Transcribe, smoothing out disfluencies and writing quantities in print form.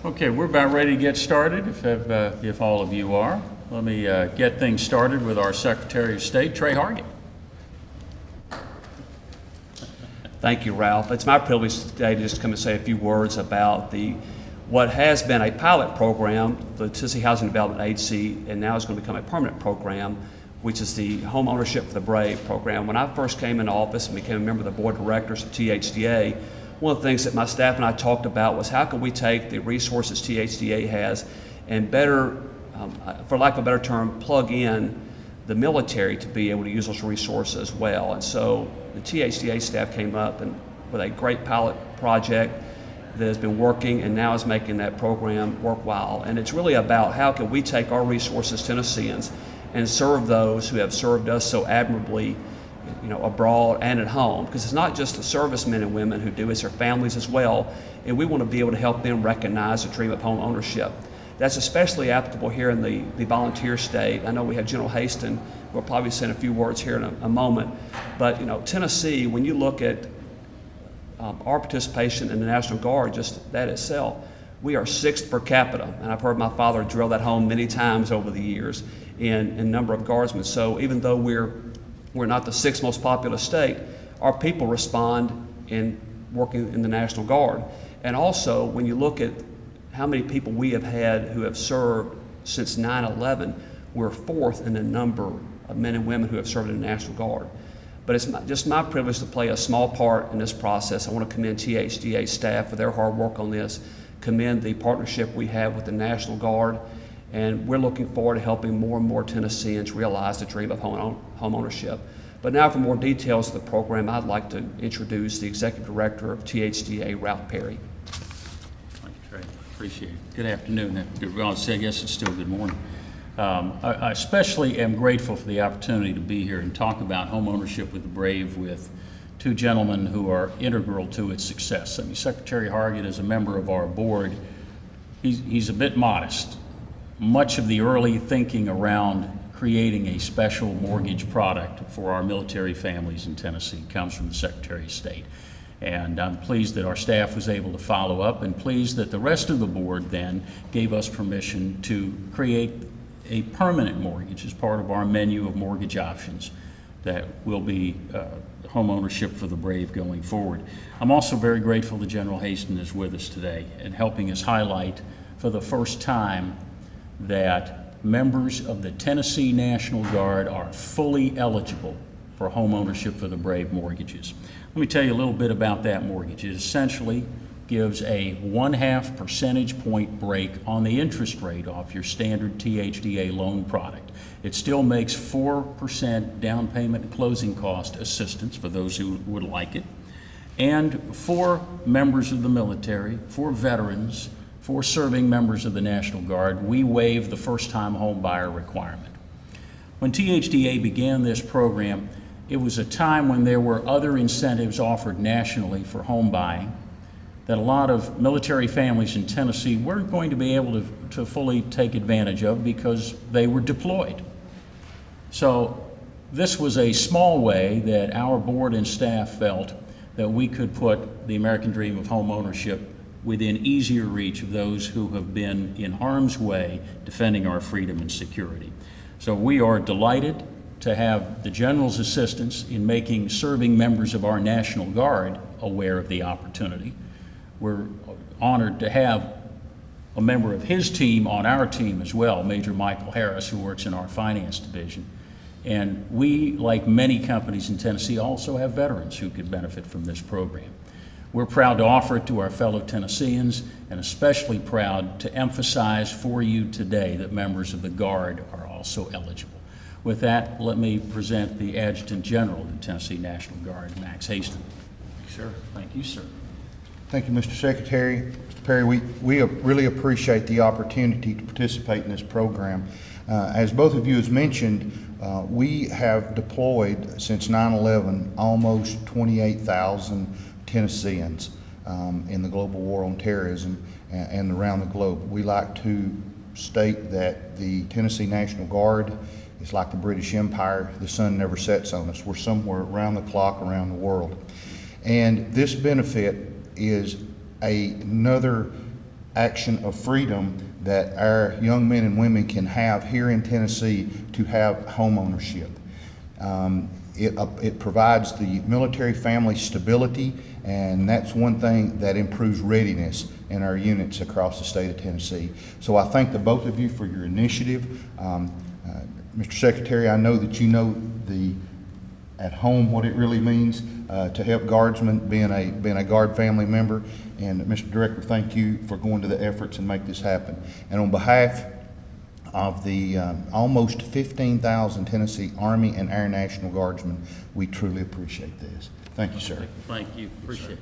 Okay, we're about ready to get started, if all of you are. Let me get things started with our Secretary of State, Trey Hargett. Thank you, Ralph. It's my privilege today to just come and say a few words about what has been a pilot program, the Tennessee Housing Development Agency, and now is going to become a permanent program, which is the Homeownership for the Brave program. When I first came into office and became a member of the board of directors of THDA, one of the things that my staff and I talked about was how can we take the resources THDA has and better, for lack of a better term, plug in the military to be able to use those resources as well. And so the THDA staff came up with a great pilot project that has been working and now is making that program worthwhile. And it's really about how can we take our resources, Tennesseans, and serve those who have served us so admirably, abroad and at home, because it's not just the servicemen and women who do, it's their families as well, and we want to be able to help them recognize the dream of home ownership. That's especially applicable here in the volunteer state. I know we have General Haston, who will probably say a few words here in a moment, but Tennessee, when you look at our participation in the National Guard, just that itself, we are 6th per capita, and I've heard my father drill that home many times over the years in number of guardsmen. So even though we're not the 6th most populous state, our people respond in working in the National Guard. And also, when you look at how many people we have had who have served since 9/11, we're 4th in the number of men and women who have served in the National Guard. But it's just my privilege to play a small part in this process. I want to commend THDA staff for their hard work on this, commend the partnership we have with the National Guard, and we're looking forward to helping more and more Tennesseans realize the dream of home ownership. But now for more details of the program, I'd like to introduce the Executive Director of THDA, Ralph Perry. Thank you, Trey. Appreciate it. Good afternoon. Well, I guess it's still good morning. I especially am grateful for the opportunity to be here and talk about home ownership with the Brave with two gentlemen who are integral to its success. I mean, Secretary Hargett is a member of our board. He's a bit modest. Much of the early thinking around creating a special mortgage product for our military families in Tennessee comes from the Secretary of State. And I'm pleased that our staff was able to follow up, and pleased that the rest of the board then gave us permission to create a permanent mortgage as part of our menu of mortgage options that will be home ownership for the Brave going forward. I'm also very grateful that General Haston is with us today and helping us highlight for the first time that members of the Tennessee National Guard are fully eligible for home ownership for the Brave mortgages. Let me tell you a little bit about that mortgage. It essentially gives a 1/2 percentage point break on the interest rate off your standard THDA loan product. It still makes 4% down payment and closing cost assistance for those who would like it. And for members of the military, for veterans, for serving members of the National Guard, we waive the first-time home buyer requirement. When THDA began this program, it was a time when there were other incentives offered nationally for home buying that a lot of military families in Tennessee weren't going to be able to fully take advantage of because they were deployed. So this was a small way that our board and staff felt that we could put the American dream of home ownership within easier reach of those who have been in harm's way defending our freedom and security. So we are delighted to have the General's assistance in making serving members of our National Guard aware of the opportunity. We're honored to have a member of his team on our team as well, Major Michael Harris, who works in our finance division. And we, like many companies in Tennessee, also have veterans who could benefit from this program. We're proud to offer it to our fellow Tennesseans, and especially proud to emphasize for you today that members of the Guard are also eligible. With that, let me present the Adjutant General of the Tennessee National Guard, Max Haston. Sir, thank you, sir. Thank you, Mr. Secretary. Mr. Perry, we really appreciate the opportunity to participate in this program. As both of you has mentioned, we have deployed since 9/11 almost 28,000 Tennesseans in the global war on terrorism and around the globe. We like to state that the Tennessee National Guard is like the British Empire. The sun never sets on us. We're somewhere around the clock around the world. And this benefit is another action of freedom that our young men and women can have here in Tennessee to have home ownership. It provides the military family stability, and that's one thing that improves readiness in our units across the state of Tennessee. So I thank the both of you for your initiative. Mr. Secretary, I know that you know at home what it really means to help guardsmen, being a Guard family member. And Mr. Director, thank you for going to the efforts and make this happen. And on behalf of the almost 15,000 Tennessee Army and Air National Guardsmen, we truly appreciate this. Thank you, sir. Thank you, appreciate it.